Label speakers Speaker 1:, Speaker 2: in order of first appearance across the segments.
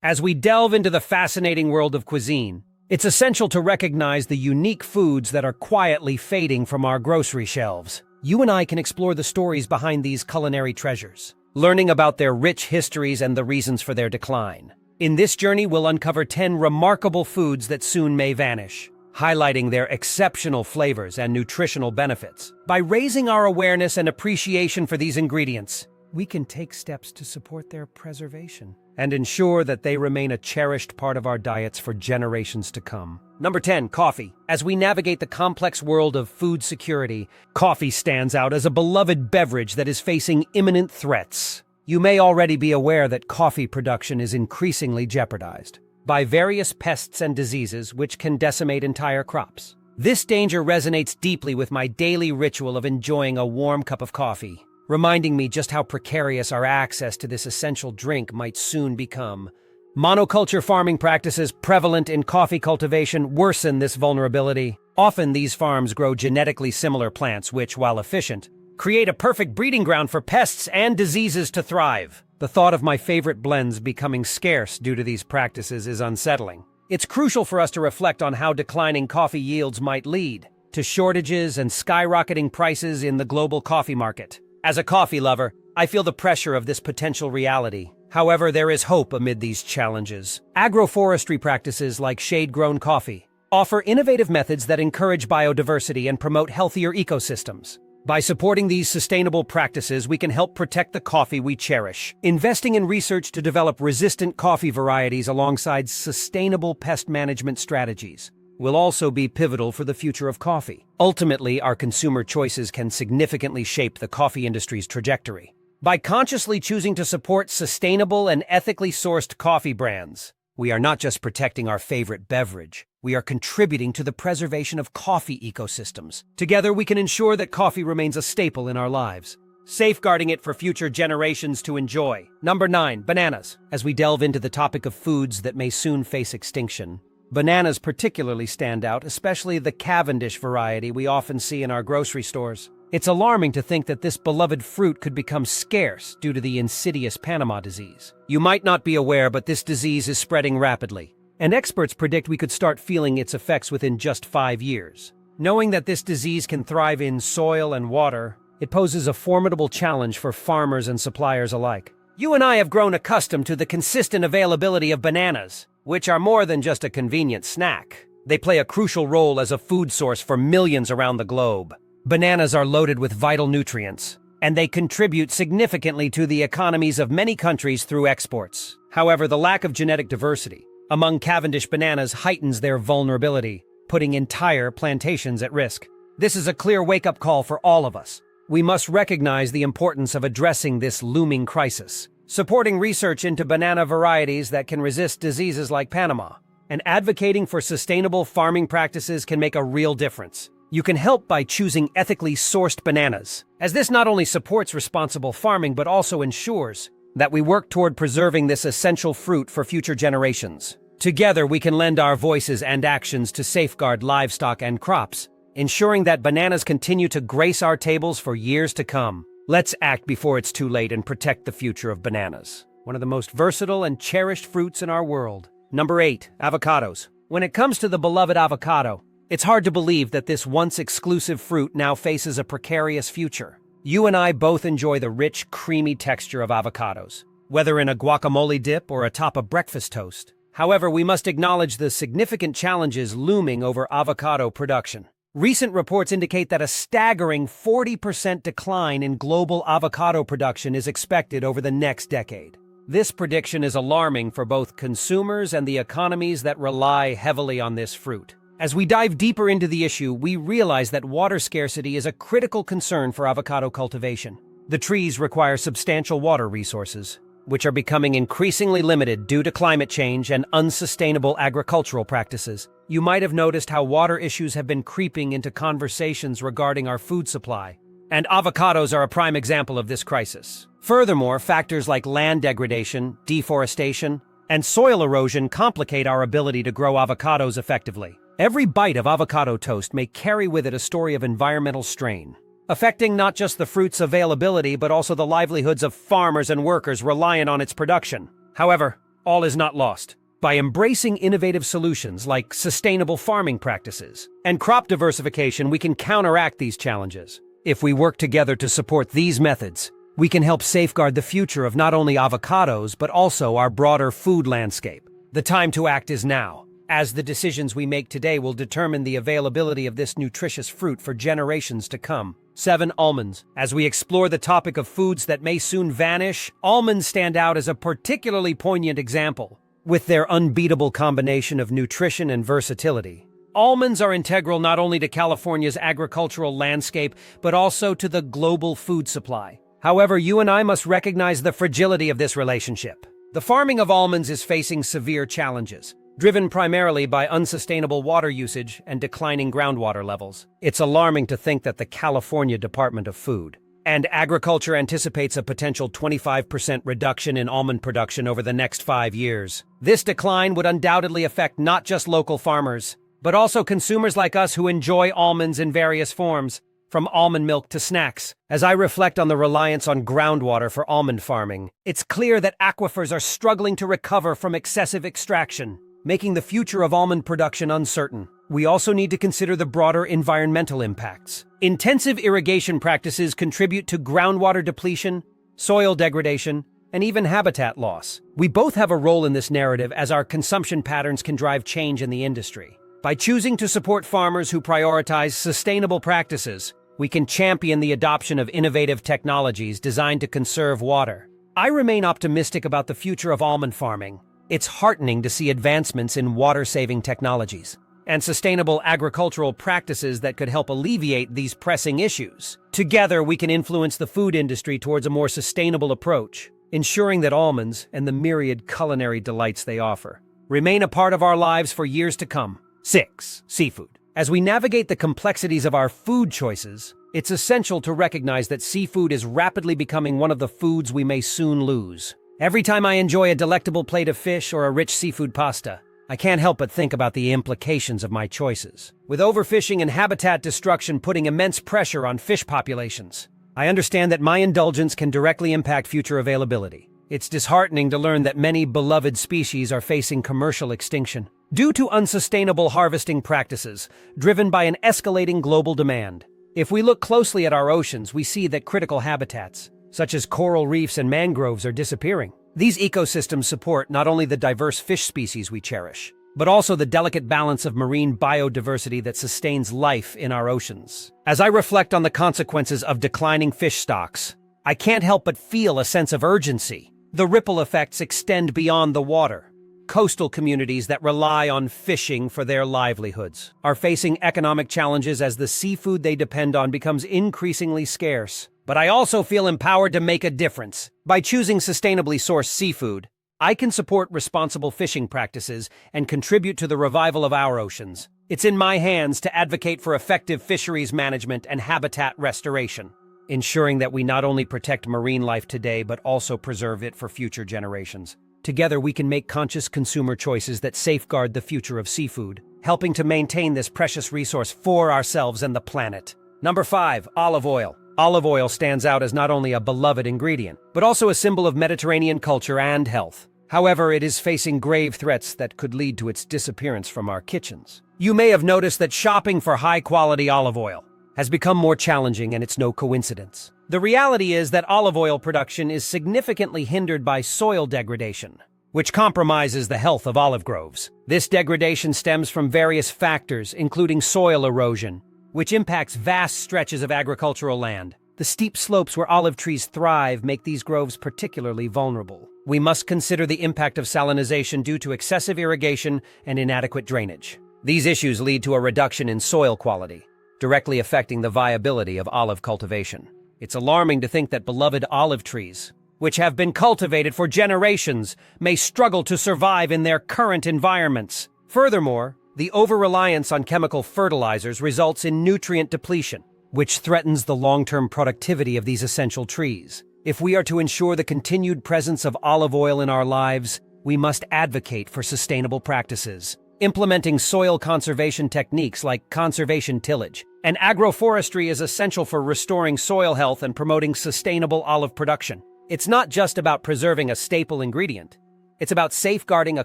Speaker 1: As we delve into the fascinating world of cuisine, it's essential to recognize the unique foods that are quietly fading from our grocery shelves. You and I can explore the stories behind these culinary treasures, learning about their rich histories and the reasons for their decline. In this journey, we'll uncover 10 remarkable foods that soon may vanish, highlighting their exceptional flavors and nutritional benefits. By raising our awareness and appreciation for these ingredients, we can take steps to support their preservation and ensure that they remain a cherished part of our diets for generations to come. Number 10, coffee. As we navigate the complex world of food security, coffee stands out as a beloved beverage that is facing imminent threats. You may already be aware that coffee production is increasingly jeopardized by various pests and diseases which can decimate entire crops. This danger resonates deeply with my daily ritual of enjoying a warm cup of coffee, reminding me just how precarious our access to this essential drink might soon become. Monoculture farming practices prevalent in coffee cultivation worsen this vulnerability. Often these farms grow genetically similar plants which, while efficient, create a perfect breeding ground for pests and diseases to thrive. The thought of my favorite blends becoming scarce due to these practices is unsettling. It's crucial for us to reflect on how declining coffee yields might lead to shortages and skyrocketing prices in the global coffee market. As a coffee lover, I feel the pressure of this potential reality. However, there is hope amid these challenges. Agroforestry practices like shade-grown coffee offer innovative methods that encourage biodiversity and promote healthier ecosystems. By supporting these sustainable practices, we can help protect the coffee we cherish. Investing in research to develop resistant coffee varieties alongside sustainable pest management strategies will also be pivotal for the future of coffee. Ultimately, our consumer choices can significantly shape the coffee industry's trajectory. By consciously choosing to support sustainable and ethically sourced coffee brands, we are not just protecting our favorite beverage, we are contributing to the preservation of coffee ecosystems. Together, we can ensure that coffee remains a staple in our lives, safeguarding it for future generations to enjoy. Number 9, bananas. As we delve into the topic of foods that may soon face extinction, bananas particularly stand out, especially the Cavendish variety we often see in our grocery stores. It's alarming to think that this beloved fruit could become scarce due to the insidious Panama disease. You might not be aware, but this disease is spreading rapidly, and experts predict we could start feeling its effects within just 5 years. Knowing that this disease can thrive in soil and water, it poses a formidable challenge for farmers and suppliers alike. You and I have grown accustomed to the consistent availability of bananas, which are more than just a convenient snack. They play a crucial role as a food source for millions around the globe. Bananas are loaded with vital nutrients, and they contribute significantly to the economies of many countries through exports. However, the lack of genetic diversity among Cavendish bananas heightens their vulnerability, putting entire plantations at risk. This is a clear wake-up call for all of us. We must recognize the importance of addressing this looming crisis, supporting research into banana varieties that can resist diseases like Panama, and advocating for sustainable farming practices can make a real difference. You can help by choosing ethically sourced bananas, as this not only supports responsible farming but also ensures that we work toward preserving this essential fruit for future generations. Together, we can lend our voices and actions to safeguard livestock and crops, ensuring that bananas continue to grace our tables for years to come. Let's act before it's too late and protect the future of bananas, one of the most versatile and cherished fruits in our world. Number 8, avocados. When it comes to the beloved avocado, it's hard to believe that this once exclusive fruit now faces a precarious future. You and I both enjoy the rich, creamy texture of avocados, whether in a guacamole dip or atop a breakfast toast. However, we must acknowledge the significant challenges looming over avocado production. Recent reports indicate that a staggering 40% decline in global avocado production is expected over the next decade. This prediction is alarming for both consumers and the economies that rely heavily on this fruit. As we dive deeper into the issue, we realize that water scarcity is a critical concern for avocado cultivation. The trees require substantial water resources, which are becoming increasingly limited due to climate change and unsustainable agricultural practices. You might have noticed how water issues have been creeping into conversations regarding our food supply, and avocados are a prime example of this crisis. Furthermore, factors like land degradation, deforestation, and soil erosion complicate our ability to grow avocados effectively. Every bite of avocado toast may carry with it a story of environmental strain, affecting not just the fruit's availability but also the livelihoods of farmers and workers reliant on its production. However, all is not lost. By embracing innovative solutions like sustainable farming practices and crop diversification, we can counteract these challenges. If we work together to support these methods, we can help safeguard the future of not only avocados, but also our broader food landscape. The time to act is now, as the decisions we make today will determine the availability of this nutritious fruit for generations to come. 7. Almonds. As we explore the topic of foods that may soon vanish, almonds stand out as a particularly poignant example. With their unbeatable combination of nutrition and versatility, almonds are integral not only to California's agricultural landscape, but also to the global food supply. However, you and I must recognize the fragility of this relationship. The farming of almonds is facing severe challenges, driven primarily by unsustainable water usage and declining groundwater levels. It's alarming to think that the California Department of Food and Agriculture anticipates a potential 25% reduction in almond production over the next 5 years. This decline would undoubtedly affect not just local farmers, but also consumers like us who enjoy almonds in various forms, from almond milk to snacks. As I reflect on the reliance on groundwater for almond farming, it's clear that aquifers are struggling to recover from excessive extraction, making the future of almond production uncertain. We also need to consider the broader environmental impacts. Intensive irrigation practices contribute to groundwater depletion, soil degradation, and even habitat loss. We both have a role in this narrative, as our consumption patterns can drive change in the industry. By choosing to support farmers who prioritize sustainable practices, we can champion the adoption of innovative technologies designed to conserve water. I remain optimistic about the future of almond farming. It's heartening to see advancements in water-saving technologies and sustainable agricultural practices that could help alleviate these pressing issues. Together, we can influence the food industry towards a more sustainable approach, ensuring that almonds and the myriad culinary delights they offer remain a part of our lives for years to come. 6. Seafood. As we navigate the complexities of our food choices, it's essential to recognize that seafood is rapidly becoming one of the foods we may soon lose. Every time I enjoy a delectable plate of fish or a rich seafood pasta, I can't help but think about the implications of my choices. With overfishing and habitat destruction putting immense pressure on fish populations, I understand that my indulgence can directly impact future availability. It's disheartening to learn that many beloved species are facing commercial extinction due to unsustainable harvesting practices driven by an escalating global demand. If we look closely at our oceans, we see that critical habitats, such as coral reefs and mangroves, are disappearing. These ecosystems support not only the diverse fish species we cherish, but also the delicate balance of marine biodiversity that sustains life in our oceans. As I reflect on the consequences of declining fish stocks, I can't help but feel a sense of urgency. The ripple effects extend beyond the water. Coastal communities that rely on fishing for their livelihoods are facing economic challenges as the seafood they depend on becomes increasingly scarce. But I also feel empowered to make a difference. By choosing sustainably sourced seafood, I can support responsible fishing practices and contribute to the revival of our oceans. It's in my hands to advocate for effective fisheries management and habitat restoration, ensuring that we not only protect marine life today, but also preserve it for future generations. Together, we can make conscious consumer choices that safeguard the future of seafood, helping to maintain this precious resource for ourselves and the planet. Number 5. Olive oil. Olive oil stands out as not only a beloved ingredient, but also a symbol of Mediterranean culture and health. However, it is facing grave threats that could lead to its disappearance from our kitchens. You may have noticed that shopping for high-quality olive oil has become more challenging, and it's no coincidence. The reality is that olive oil production is significantly hindered by soil degradation, which compromises the health of olive groves. This degradation stems from various factors, including soil erosion, which impacts vast stretches of agricultural land. The steep slopes where olive trees thrive make these groves particularly vulnerable. We must consider the impact of salinization due to excessive irrigation and inadequate drainage. These issues lead to a reduction in soil quality, directly affecting the viability of olive cultivation. It's alarming to think that beloved olive trees, which have been cultivated for generations, may struggle to survive in their current environments. Furthermore, the over-reliance on chemical fertilizers results in nutrient depletion, which threatens the long-term productivity of these essential trees. If we are to ensure the continued presence of olive oil in our lives, we must advocate for sustainable practices. Implementing soil conservation techniques like conservation tillage and agroforestry is essential for restoring soil health and promoting sustainable olive production. It's not just about preserving a staple ingredient. It's about safeguarding a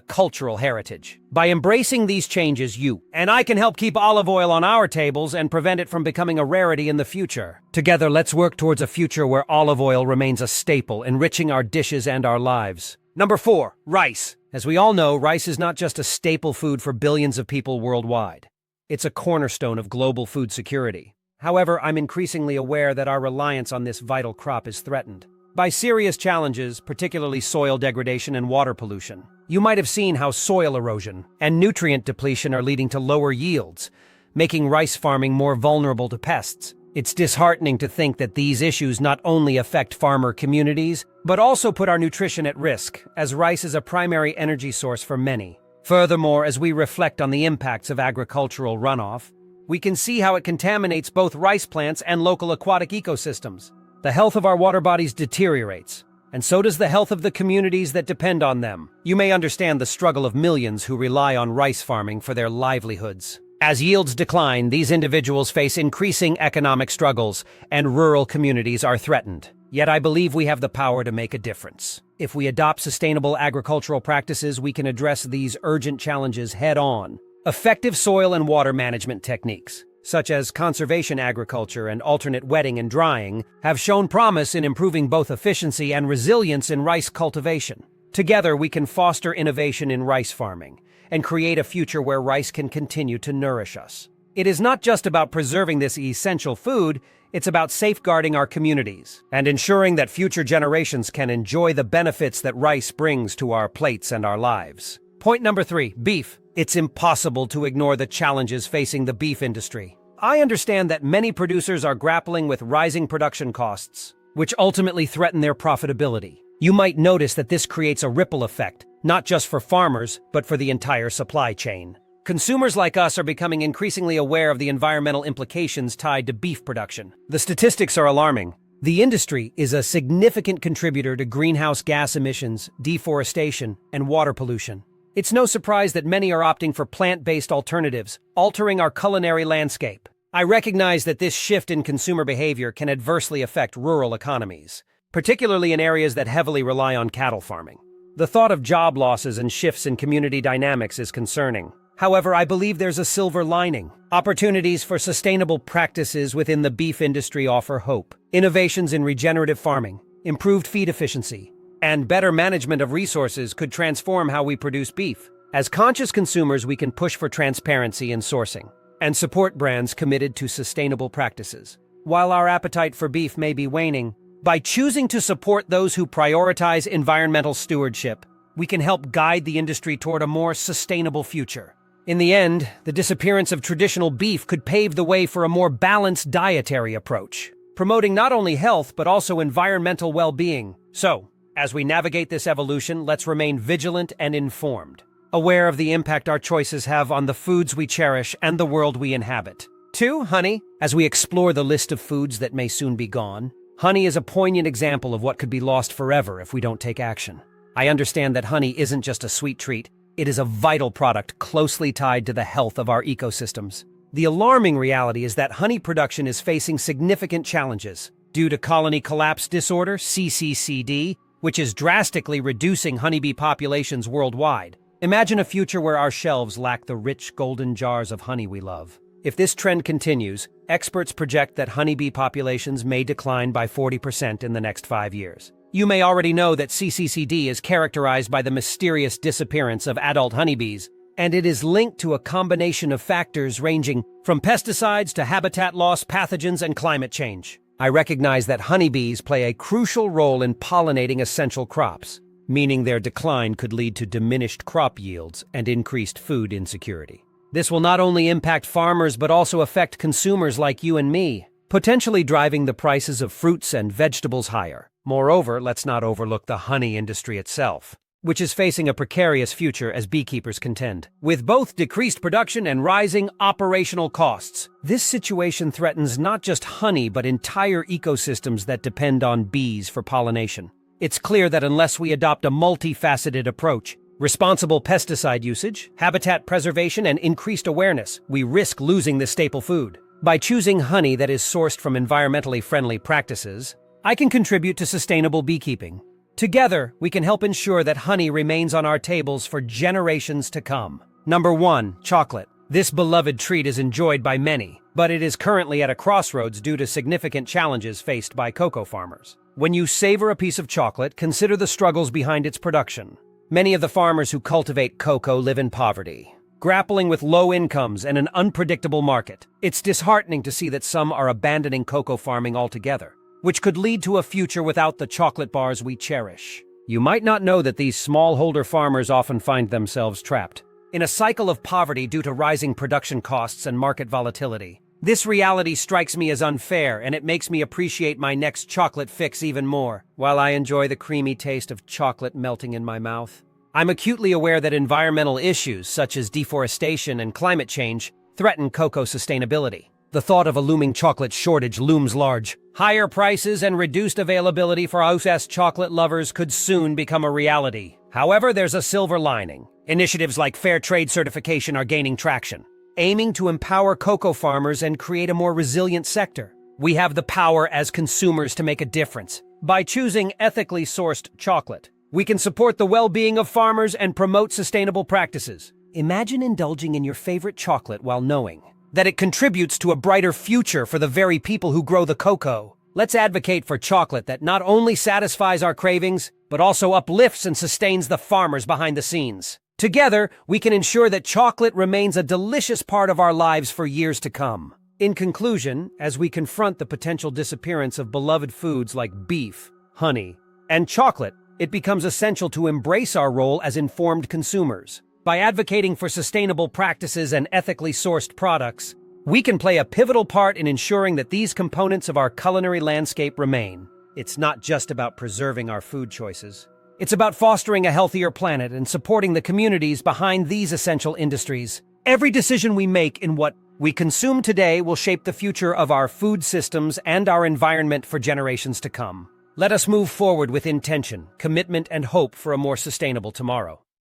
Speaker 1: cultural heritage. By embracing these changes, you and I can help keep olive oil on our tables and prevent it from becoming a rarity in the future. Together, let's work towards a future where olive oil remains a staple, enriching our dishes and our lives. Number 4, rice. As we all know, rice is not just a staple food for billions of people worldwide. It's a cornerstone of global food security. However, I'm increasingly aware that our reliance on this vital crop is threatened by serious challenges, particularly soil degradation and water pollution. You might have seen how soil erosion and nutrient depletion are leading to lower yields, making rice farming more vulnerable to pests. It's disheartening to think that these issues not only affect farmer communities, but also put our nutrition at risk, as rice is a primary energy source for many. Furthermore, as we reflect on the impacts of agricultural runoff, we can see how it contaminates both rice plants and local aquatic ecosystems. The health of our water bodies deteriorates, and so does the health of the communities that depend on them. You may understand the struggle of millions who rely on rice farming for their livelihoods. As yields decline, these individuals face increasing economic struggles, and rural communities are threatened. Yet I believe we have the power to make a difference. If we adopt sustainable agricultural practices, we can address these urgent challenges head-on. Effective soil and water management techniques, such as conservation agriculture and alternate wetting and drying, have shown promise in improving both efficiency and resilience in rice cultivation. Together, we can foster innovation in rice farming and create a future where rice can continue to nourish us. It is not just about preserving this essential food, it's about safeguarding our communities and ensuring that future generations can enjoy the benefits that rice brings to our plates and our lives. Point number 3, beef. It's impossible to ignore the challenges facing the beef industry. I understand that many producers are grappling with rising production costs, which ultimately threaten their profitability. You might notice that this creates a ripple effect, not just for farmers, but for the entire supply chain. Consumers like us are becoming increasingly aware of the environmental implications tied to beef production. The statistics are alarming. The industry is a significant contributor to greenhouse gas emissions, deforestation, and water pollution. It's no surprise that many are opting for plant-based alternatives, altering our culinary landscape. I recognize that this shift in consumer behavior can adversely affect rural economies, particularly in areas that heavily rely on cattle farming. The thought of job losses and shifts in community dynamics is concerning. However, I believe there's a silver lining. Opportunities for sustainable practices within the beef industry offer hope. Innovations in regenerative farming, improved feed efficiency, and better management of resources could transform how we produce beef. As conscious consumers, we can push for transparency in sourcing and support brands committed to sustainable practices. While our appetite for beef may be waning, by choosing to support those who prioritize environmental stewardship, we can help guide the industry toward a more sustainable future. In the end, the disappearance of traditional beef could pave the way for a more balanced dietary approach, promoting not only health but also environmental well-being. So, as we navigate this evolution, let's remain vigilant and informed, aware of the impact our choices have on the foods we cherish and the world we inhabit. 2, honey. As we explore the list of foods that may soon be gone, honey is a poignant example of what could be lost forever if we don't take action. I understand that honey isn't just a sweet treat, it is a vital product closely tied to the health of our ecosystems. The alarming reality is that honey production is facing significant challenges due to colony collapse disorder, CCCD, which is drastically reducing honeybee populations worldwide. Imagine a future where our shelves lack the rich golden jars of honey we love. If this trend continues, experts project that honeybee populations may decline by 40% in the next 5 years. You may already know that CCCD is characterized by the mysterious disappearance of adult honeybees, and it is linked to a combination of factors ranging from pesticides to habitat loss, pathogens, and climate change. I recognize that honeybees play a crucial role in pollinating essential crops, meaning their decline could lead to diminished crop yields and increased food insecurity. This will not only impact farmers but also affect consumers like you and me, potentially driving the prices of fruits and vegetables higher. Moreover, let's not overlook the honey industry itself, which is facing a precarious future as beekeepers contend with both decreased production and rising operational costs. This situation threatens not just honey but entire ecosystems that depend on bees for pollination. It's clear that unless we adopt a multifaceted approach, responsible pesticide usage, habitat preservation, and increased awareness, we risk losing this staple food. By choosing honey that is sourced from environmentally friendly practices, I can contribute to sustainable beekeeping, Together, we can help ensure that honey remains on our tables for generations to come. Number 1. Chocolate. This beloved treat is enjoyed by many, but it is currently at a crossroads due to significant challenges faced by cocoa farmers. When you savor a piece of chocolate, consider the struggles behind its production. Many of the farmers who cultivate cocoa live in poverty, grappling with low incomes and an unpredictable market. It's disheartening to see that some are abandoning cocoa farming altogether, which could lead to a future without the chocolate bars we cherish. You might not know that these smallholder farmers often find themselves trapped in a cycle of poverty due to rising production costs and market volatility. This reality strikes me as unfair, and it makes me appreciate my next chocolate fix even more, while I enjoy the creamy taste of chocolate melting in my mouth. I'm acutely aware that environmental issues such as deforestation and climate change threaten cocoa sustainability. The thought of a looming chocolate shortage looms large. Higher prices and reduced availability for US chocolate lovers could soon become a reality. However, there's a silver lining. Initiatives like fair trade certification are gaining traction, aiming to empower cocoa farmers and create a more resilient sector. We have the power as consumers to make a difference. By choosing ethically sourced chocolate, we can support the well-being of farmers and promote sustainable practices. Imagine indulging in your favorite chocolate while knowing that it contributes to a brighter future for the very people who grow the cocoa. Let's advocate for chocolate that not only satisfies our cravings, but also uplifts and sustains the farmers behind the scenes. Together, we can ensure that chocolate remains a delicious part of our lives for years to come. In conclusion, as we confront the potential disappearance of beloved foods like beef, honey, and chocolate, it becomes essential to embrace our role as informed consumers. By advocating for sustainable practices and ethically sourced products, we can play a pivotal part in ensuring that these components of our culinary landscape remain. It's not just about preserving our food choices. It's about fostering a healthier planet and supporting the communities behind these essential industries. Every decision we make in what we consume today will shape the future of our food systems and our environment for generations to come. Let us move forward with intention, commitment, and hope for a more sustainable tomorrow.